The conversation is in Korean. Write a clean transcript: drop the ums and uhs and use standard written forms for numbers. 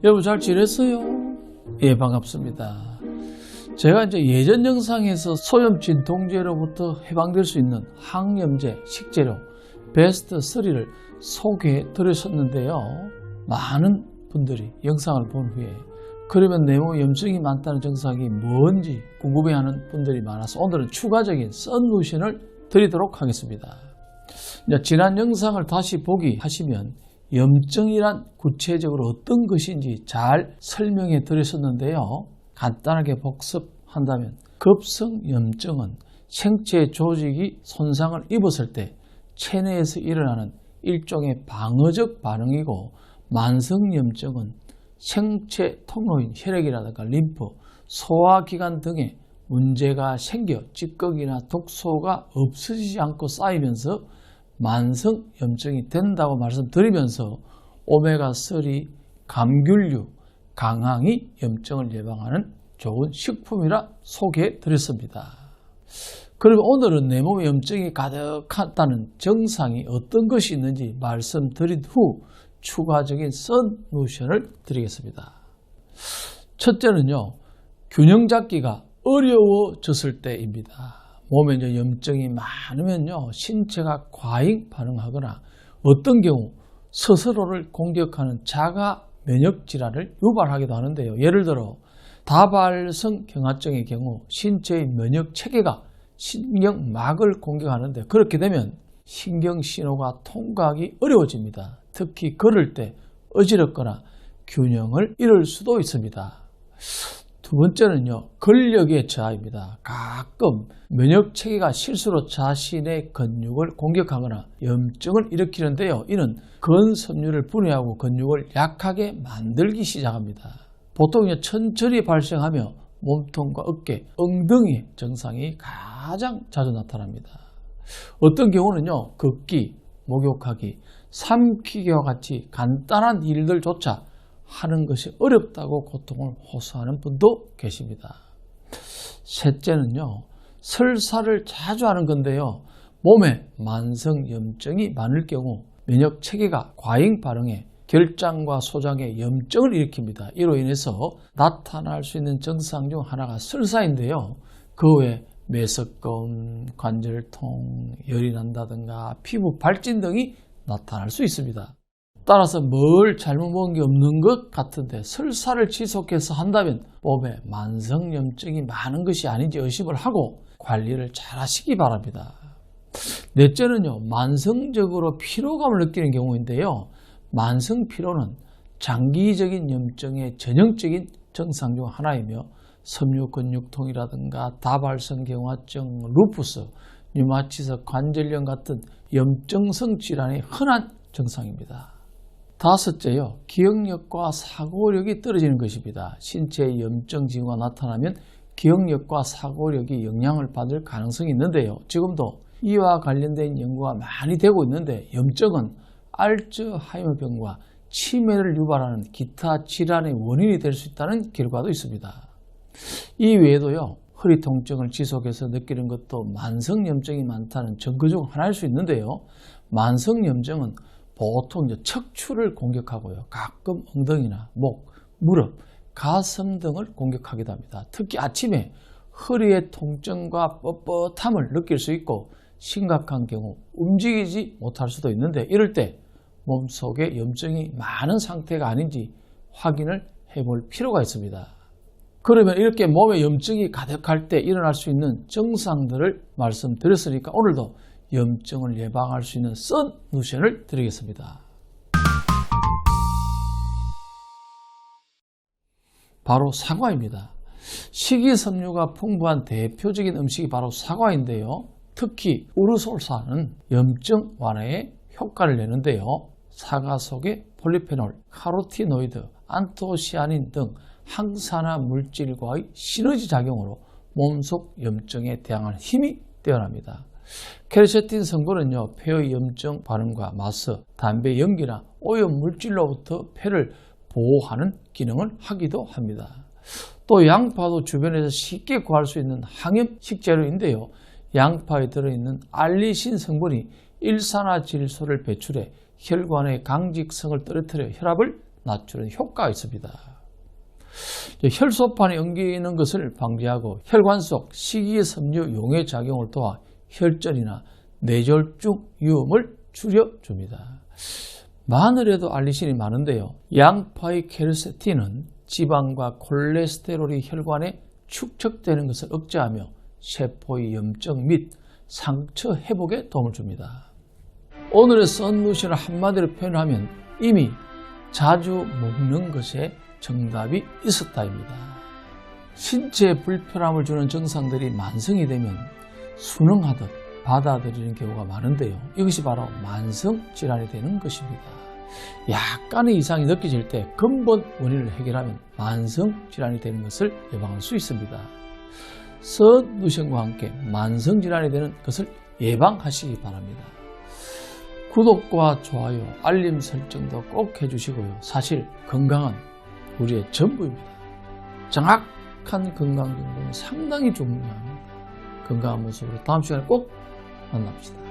여러분 잘 지냈어요? 예, 반갑습니다. 제가 이제 예전 영상에서 소염 진통제로부터 해방될 수 있는 항염제 식재료 베스트 3를 소개해 드렸었는데요. 많은 분들이 영상을 본 후에 그러면 내 몸에 염증이 많다는 증상이 뭔지 궁금해하는 분들이 많아서 오늘은 추가적인 솔루션을 드리도록 하겠습니다. 지난 영상을 다시 보기 하시면 염증이란 구체적으로 어떤 것인지 잘 설명해 드렸었는데요. 간단하게 복습한다면 급성염증은 생체 조직이 손상을 입었을 때 체내에서 일어나는 일종의 방어적 반응이고, 만성염증은 생체 통로인 혈액이라든가 림프, 소화기관 등에 문제가 생겨 찌꺼기나 독소가 없어지지 않고 쌓이면서 만성염증이 된다고 말씀드리면서 오메가3, 감귤류, 강황이 염증을 예방하는 좋은 식품이라 소개해 드렸습니다. 그리고 오늘은 내 몸에 염증이 가득하다는 증상이 어떤 것이 있는지 말씀드린 후 추가적인 솔루션을 드리겠습니다. 첫째는요, 균형 잡기가 어려워졌을 때입니다. 몸에 이제 염증이 많으면요, 신체가 과잉 반응하거나 어떤 경우 스스로를 공격하는 자가 면역 질환을 유발하기도 하는데요. 예를 들어 다발성 경화증의 경우 신체의 면역 체계가 신경막을 공격하는데, 그렇게 되면 신경 신호가 통과하기 어려워집니다. 특히 걸을 때 어지럽거나 균형을 잃을 수도 있습니다. 두 번째는요, 근력의 저하입니다. 가끔 면역 체계가 실수로 자신의 근육을 공격하거나 염증을 일으키는데요. 이는 근섬유를 분해하고 근육을 약하게 만들기 시작합니다. 보통 천천히 발생하며 몸통과 어깨, 엉덩이 증상이 가장 자주 나타납니다. 어떤 경우는요, 걷기, 목욕하기, 삼키기와 같이 간단한 일들조차 하는 것이 어렵다고 고통을 호소하는 분도 계십니다. 셋째는요, 설사를 자주 하는 건데요. 몸에 만성염증이 많을 경우 면역 체계가 과잉 반응해 결장과 소장에 염증을 일으킵니다. 이로 인해서 나타날 수 있는 증상 중 하나가 설사인데요. 그 외에 메스꺼움, 관절통, 열이 난다든가 피부 발진 등이 나타날 수 있습니다. 따라서 뭘 잘못 먹은 게 없는 것 같은데 설사를 지속해서 한다면 몸에 만성염증이 많은 것이 아닌지 의심을 하고 관리를 잘 하시기 바랍니다. 넷째는요, 만성적으로 피로감을 느끼는 경우인데요. 만성 피로는 장기적인 염증의 전형적인 증상 중 하나이며 섬유근육통이라든가 다발성 경화증, 루푸스, 류마티스 관절염 같은 염증성 질환의 흔한 증상입니다. 다섯째요, 기억력과 사고력이 떨어지는 것입니다. 신체의 염증 징후가 나타나면 기억력과 사고력이 영향을 받을 가능성이 있는데요. 지금도 이와 관련된 연구가 많이 되고 있는데, 염증은 알츠하이머병과 치매를 유발하는 기타 질환의 원인이 될 수 있다는 결과도 있습니다. 이 외에도요, 허리 통증을 지속해서 느끼는 것도 만성염증이 많다는 증거 중 하나일 수 있는데요. 만성염증은 보통 척추를 공격하고요, 가끔 엉덩이나 목, 무릎, 가슴 등을 공격하기도 합니다. 특히 아침에 허리의 통증과 뻣뻣함을 느낄 수 있고, 심각한 경우 움직이지 못할 수도 있는데, 이럴 때 몸속에 염증이 많은 상태가 아닌지 확인을 해볼 필요가 있습니다. 그러면 이렇게 몸에 염증이 가득할 때 일어날 수 있는 증상들을 말씀드렸으니까 오늘도 염증을 예방할 수 있는 솔루션을 드리겠습니다. 바로 사과입니다. 식이섬유가 풍부한 대표적인 음식이 바로 사과인데요. 특히 우르솔사는 염증 완화에 효과를 내는데요. 사과 속에 폴리페놀, 카로티노이드, 안토시아닌 등 항산화 물질과의 시너지 작용으로 몸속 염증에 대항하는 힘이 뛰어납니다. 케르세틴 성분은요, 폐의 염증 반응과 마스, 담배 연기나 오염 물질로부터 폐를 보호하는 기능을 하기도 합니다. 또 양파도 주변에서 쉽게 구할 수 있는 항염 식재료인데요. 양파에 들어있는 알리신 성분이 일산화질소를 배출해 혈관의 강직성을 떨어뜨려 혈압을 낮추는 효과가 있습니다. 혈소판에 엉기는 것을 방지하고 혈관 속 식이섬유 용해 작용을 도와 혈전이나 뇌졸중 위험을 줄여줍니다. 마늘에도 알리신이 많은데요. 양파의 케르세틴은 지방과 콜레스테롤이 혈관에 축적되는 것을 억제하며 세포의 염증 및 상처 회복에 도움을 줍니다. 오늘의 썬루션을 한마디로 표현하면 이미 자주 먹는 것에 정답이 있었다입니다. 신체에 불편함을 주는 증상들이 만성이 되면 순응하듯 받아들이는 경우가 많은데요. 이것이 바로 만성질환이 되는 것입니다. 약간의 이상이 느껴질 때 근본 원인을 해결하면 만성질환이 되는 것을 예방할 수 있습니다. 썬루션과 함께 만성질환이 되는 것을 예방하시기 바랍니다. 구독과 좋아요, 알림 설정도 꼭 해주시고요. 사실 건강은 우리의 전부입니다. 정확한 건강 정보는 상당히 중요합니다. 건강한 모습으로 다음 시간에 꼭 만납시다.